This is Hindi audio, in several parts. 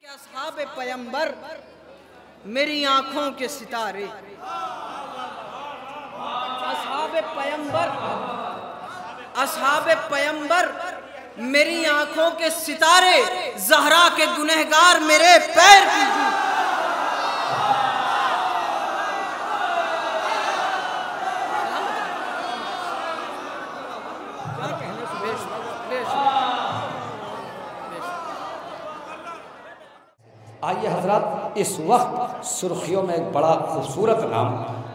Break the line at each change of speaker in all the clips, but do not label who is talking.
असहाबे पैगंबर मेरी आंखों के सितारे, असहाबे पैगंबर मेरी आंखों के सितारे, ज़हरा के गुनहगार मेरे पैर की जूती।
आइए हजरत, इस वक्त सुर्खियों में एक बड़ा खूबसूरत नाम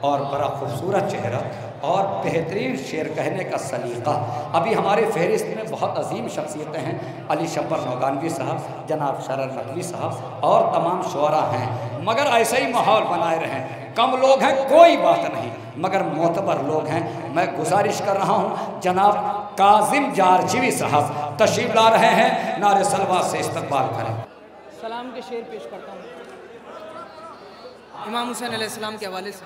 और बड़ा खूबसूरत चेहरा और बेहतरीन शेर कहने का सलीक़ा। अभी हमारे फहरिस्त में बहुत अजीम शख्सियतें हैं, अली शब्बर नौगानवी साहब, जनाब शरर नकवी साहब और तमाम शुअरा हैं, मगर ऐसा ही माहौल बनाए रहें। कम लोग हैं कोई बात नहीं, मगर मोतबर लोग हैं। मैं गुजारिश कर रहा हूँ जनाब काजिम जारजीवी साहब तशरीफ ला रहे हैं, नारे सलवात से इस्तकबाल करें।
सलाम के शेर पेश करता हूँ इमाम हुसैन अलैहिस्सलाम के हवाले से।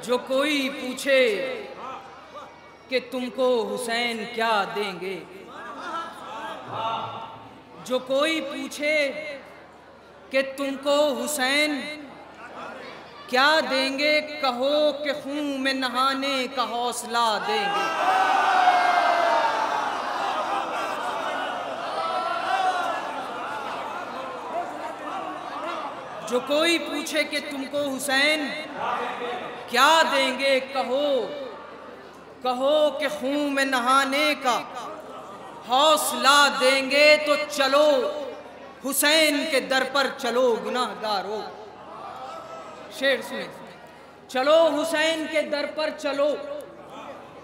जो कोई पूछे कि तुमको हुसैन क्या देंगे, जो कोई पूछे कि तुमको हुसैन क्या देंगे, कहो कि खून में नहाने का हौसला देंगे। जो कोई पूछे कि तुमको हुसैन क्या देंगे, कहो कि खून में नहाने का हौसला देंगे। तो चलो हुसैन के दर पर चलो गुनाहगारो। शेर सुने, चलो हुसैन के दर पर चलो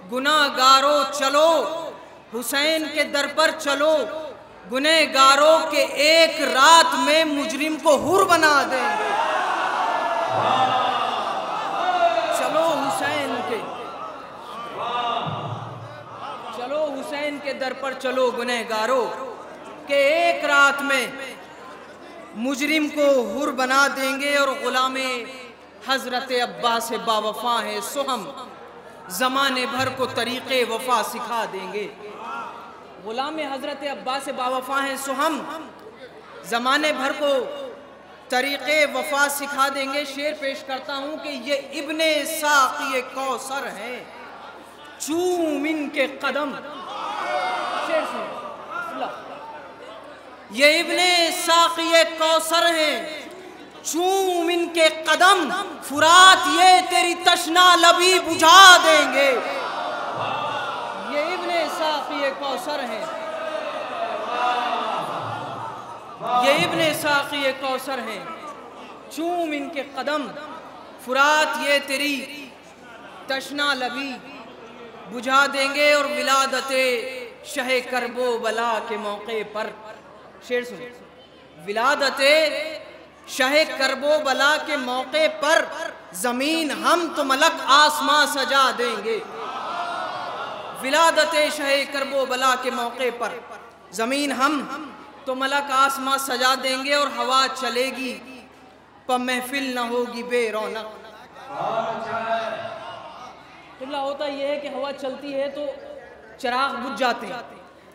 गुनाहगारो, चलो हुसैन के दर पर चलो गुनहगारों के, एक रात में मुजरिम को हुर बना देंगे। चलो हुसैन के दर पर चलो गुनहगारों के, एक रात में मुजरिम को हुर बना देंगे। और गुलामे हजरत अब्बास बावफा है सो हम जमाने भर को तरीक़े वफा सिखा देंगे। गुलाम हज़रत अब्बास बावफ़ा हैं सो हम ज़माने भर को तरीक़े वफ़ा सिखा देंगे। शेर पेश करता हूँ कि ये इब्ने साक़ी कौसर हैं, चूम इनके कदम। शेर सुनो, ये इब्ने साक़ी कौसर हैं, चूम इनके कदम, फुरात ये तेरी तशना लबी बुझा देंगे। ये कौसर हैं, ये इब्ने साक़ी कौसर हैं, चूम इनके कदम, फुरात ये तेरी तशना लबी बुझा देंगे। और विलादते शहे करबो बला के मौके पर। शेर सुनो, विलादते शहे करबो बला के मौके पर, जमीन हम तो मलक आसमां सजा देंगे। विलादते शहे करबो बला के मौके पर, ज़मीन हम तो मलक आसमां सजा देंगे। और हवा चलेगी पर महफिल न होगी बेरौनक। होता यह है कि हवा चलती है तो चिराग बुझ जाते हैं,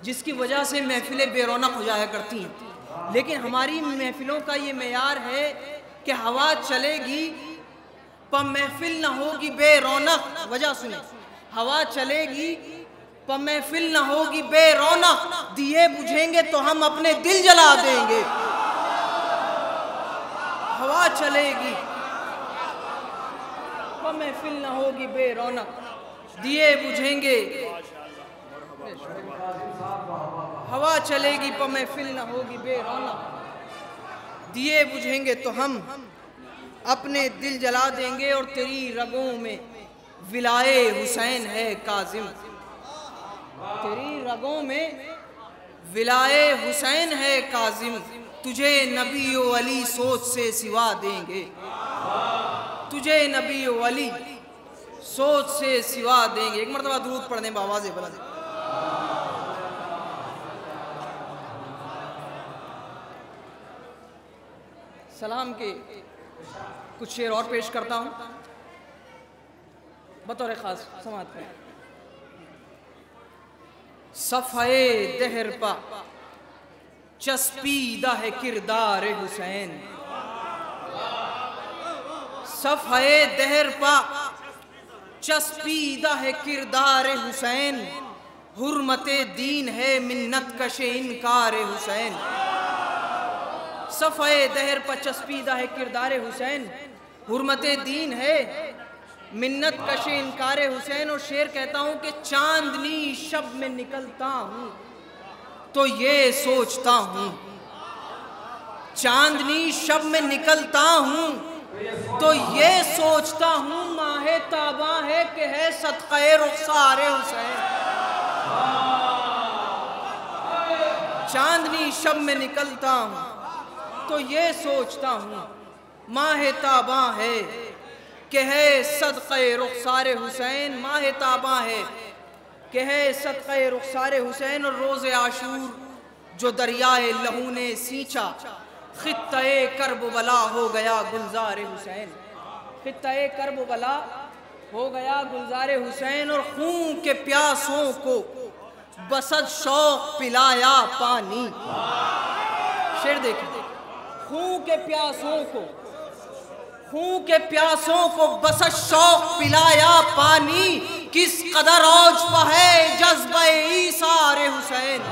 जिसकी वजह से महफिलें बेरौनक हो जाया करती हैं। लेकिन हमारी महफिलों का ये मेयार है कि हवा चलेगी पर महफिल न होगी बेरौनक। वजह सुने, हवा चलेगी पर महफिल न होगी बेरौनक, दिए बुझेंगे तो हम अपने दिल जला देंगे। हवा चलेगी पर महफिल न होगी बेरौनक, दिए बुझेंगे। हवा चलेगी पर महफिल न होगी बेरौनक, दिए बुझेंगे तो हम अपने दिल जला देंगे। और तेरी रगों में विलाए हुसैन है काजिम, तेरी रगों में विलाए हुसैन है काजिम, तुझे नबी ओ अली सोच से सिवा देंगे। तुझे नबी ओ अली सोच से सिवा देंगे। एक मरतबा दुरूद पढ़ने में आवाज़ बुलंद। सलाम के कुछ शेर और पेश करता हूँ बतौर ख़ास समात में। सफ़े दहर पा चस्पीदा है किरदार हुसैन। सफ़े दहर पा चस्पीदा है किरदार हुसैन, हुर्मते दीन है मिन्नत कशे इनकार हुसैन। सफ़े दहर पर चस्पीदा है किरदार हुसैन, हुर्मते दीन है मिन्नत कशे इनकार हुसैन। और शेर कहता हूँ कि चांदनी शब में निकलता हूँ तो ये सोचता हूँ, चांदनी शब में निकलता हूँ तो ये सोचता हूँ, माहे ताबा है कि है सदक़े रुख़सार हुसैन। चांदनी शब में निकलता हूँ तो ये सोचता हूँ, माहे ताबा है कि है सदक़े रुख़सार हुसैन। माहे ताबा है कि है सदक़े रुख़सार हुसैन। और रोज़े आशूर जो दरियाए लहू ने सींचा, ख़ित्ते कर्बला हो गया गुलजार हुसैन। ख़ित्ते कर्बला हो गया गुलजार हुसैन। और खून के प्यासों को बसद शौक़ पिलाया पानी। शेर देखिए, खून के प्यासों को, खून के प्यासों को बसद शौक़ पिलाया पानी, किस कदर औज पर है जज्बे ईसार हुसैन।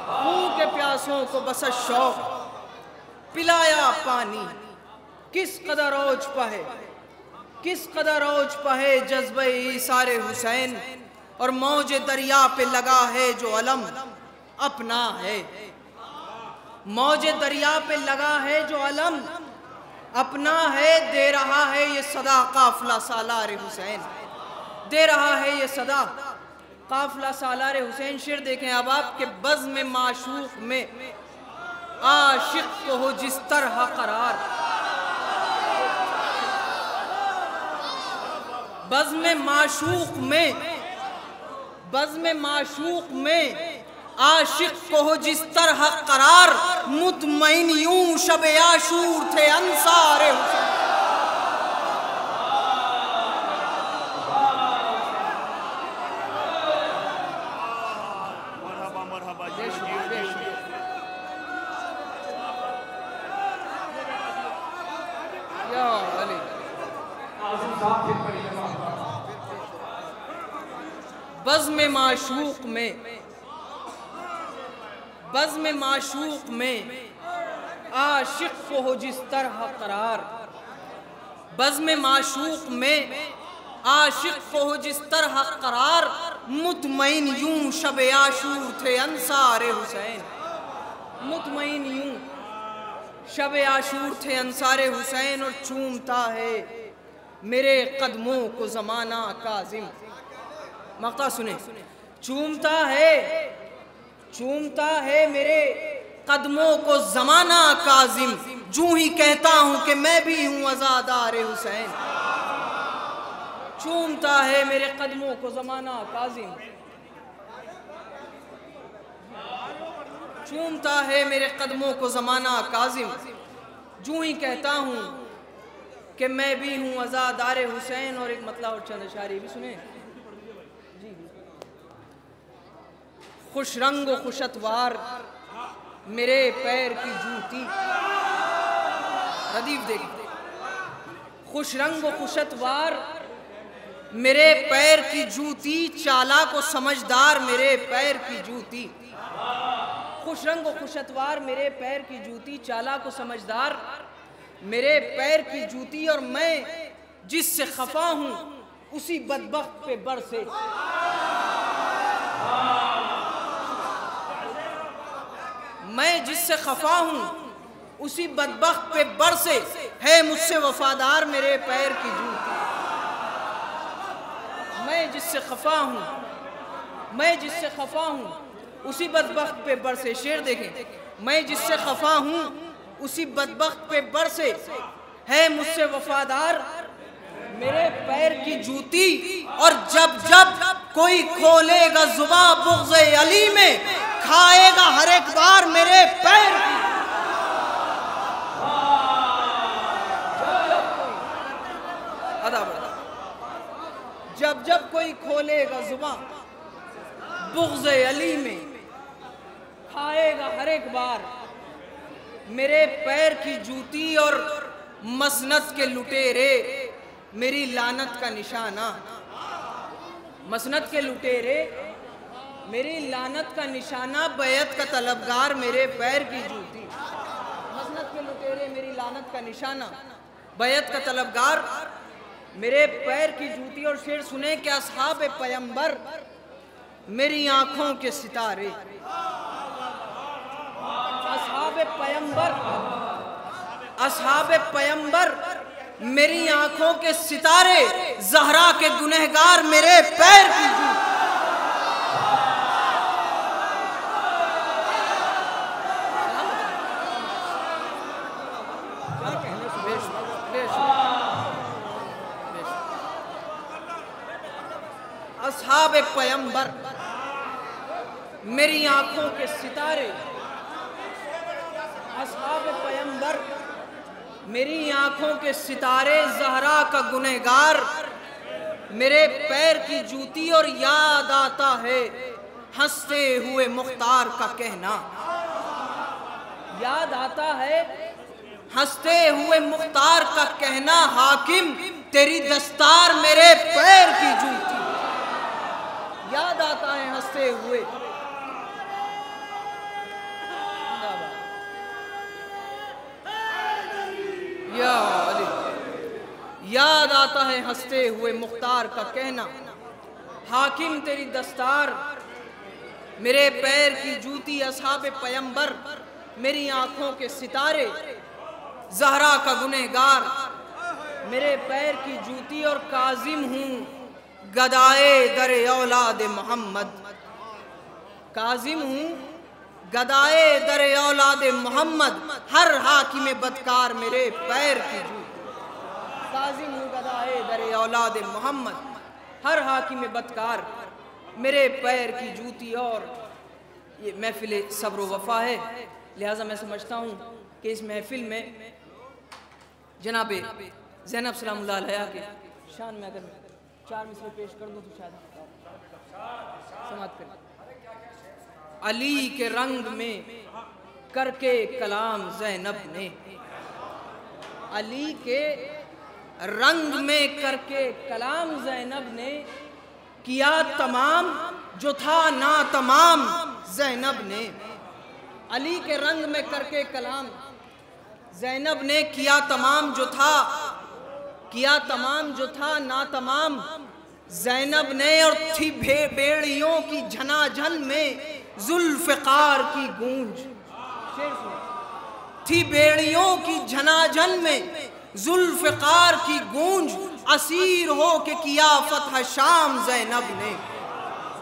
खून के प्यासों को बसद शौक़ पिलाया पानी, किस कदर औज पर है, किस कदर औज पर है जज्बे ईसार हुसैन। और मौजे दरिया पे लगा है जो अलम अपना है, मौजे दरिया पे लगा है जो अलम अपना है। दे रहा है ये सदा काफिला सालार हुसैन, दे रहा है ये सदा काफिला सालार हुसैन। शेर देखें अब आपके बज़्म माशूक में आशिक को हो जिस तरह करार, बज़्म माशूक में, बज़्म माशूक में आशिक को हो जिस तरह करार, मुतमईन यूं शब आशूर थे अंसार हुसैन। बज़्म माशूक में, बज़्म माशूक में आशिक को हो जिस तरह करार, बज़्म माशूक में आशिक को हो जिस तरह करार, मुतमईन यूं शब आशूर थे अंसार हुसैन। मुतमईन यूं शब आशूर थे अंसार हुसैन। और चूमता है मेरे कदमों को ज़माना काज़िम। मक़ता सुने, चूमता है मेरे कदमों को ज़माना काज़िम, जूं ही कहता हूँ कि मैं भी हूँ आज़ादार हुसैन। चूमता है मेरे कदमों को ज़माना काज़िम, चूमता है मेरे कदमों को ज़माना काज़िम, जूं ही कहता हूँ कि मैं भी हूँ आज़ादार हुसैन। और एक मतलब और चंद अशारी भी सुने। खुश रंग खुशतवार मेरे पैर की जूती, रदीफ देखते, खुश रंग खुशतवार मेरे पैर की जूती, चालाक को समझदार मेरे पैर की जूती। खुश रंग खुशतवार मेरे पैर की जूती, चालाक को समझदार मेरे पैर की जूती। और मैं जिससे खफा हूँ उसी बदबख्त पे बरसे, मैं जिससे खफा हूँ उसी बदबख्त पे बरसे, है मुझसे वफादार मेरे पैर की जूती। मैं जिससे खफा हूँ, मैं जिससे खफा हूँ उसी बदबख्त पे बरसे। शेर देखें, मैं जिससे खफा हूँ उसी बदबख्त पे बरसे, है मुझसे वफादार मेरे पैर की जूती। और जब जब कोई खोलेगा जुबां बुग़्ज़े अली में, खाएगा हर एक बार मेरे पैर की। जब जब कोई खोलेगा जुबां बुग़्ज़े अली में, खाएगा हर हर एक बार मेरे पैर की जूती और मसनद के लुटेरे मेरी लानत का निशाना। मसनद के लुटेरे मेरी लानत का निशाना, बैत का तलबगार मेरे पैर की जूती। मसनद के लुटेरे मेरी लानत का निशाना, बैत का तलबगार मेरे पैर की जूती। और शेर सुने कि असहाब पैगंबर मेरी आंखों के सितारे। असहाब पैगंबर, असहाब पैगंबर मेरी आंखों के सितारे, ज़हरा के गुनहगार मेरे पैर की जूती। असहाब पैगंबर मेरी आंखों के सितारे, असहाब पैगंबर मेरी आंखों के सितारे, ज़हरा का गुनहगार मेरे पैर की जूती। और याद आता है हंसते हुए मुख्तार का कहना, याद आता है हंसते हुए मुख्तार का कहना, हाकिम तेरी दस्तार मेरे पैर की जूती। याद आता है हंसते हुए, याद आता है हंसते हुए मुख्तार का कहना, हाकिम तेरी दस्तार मेरे पैर की जूती। असहाब पैगंबर मेरी आंखों के सितारे, ज़हरा का गुनहगार मेरे पैर की जूती। और काजिम हूँ गदाए दर औलाद मोहम्मद, काजिम हूँ गदाए दर औलाद मोहम्मद, हर हाकिम बदकार मेरे पैर की जूती। काजिम हूँ गदाए दर औलाद मोहम्मद, हर हाकिम बदकार मेरे पैर की जूती। और ये महफिल सब्र वफ़ा है, लिहाजा मैं समझता हूँ कि इस महफिल में जनाब ज़ैनब सलामुल्लाह अलैहा के शान में अगर 4 मिसरे पेश कर दूँ तो शायद समाप्त करें। अली के रंग में करके कलाम ज़ैनब ने, अली के रंग में करके कलाम ज़ैनब ने, किया तमाम जो था ना तमाम ज़ैनब ने। अली के रंग में करके कलाम ज़ैनब ने, किया तमाम जो था, किया तमाम जो था ना तमाम ज़ैनब ने। और थी बेड़ियों की झनाझन में जुल्फ़िकार की गूंज, थी बेड़ियों की झनाझन में जुल्फ़िकार की गूंज, असीर हो के किया फतह शाम ज़ैनब ने।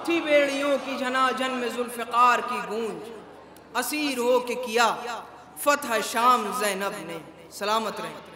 थी बेड़ियों की झनाझन में जुल्फ़िकार की गूंज, असीर हो के किया फतह शाम ज़ैनब ने। सलामत रहें।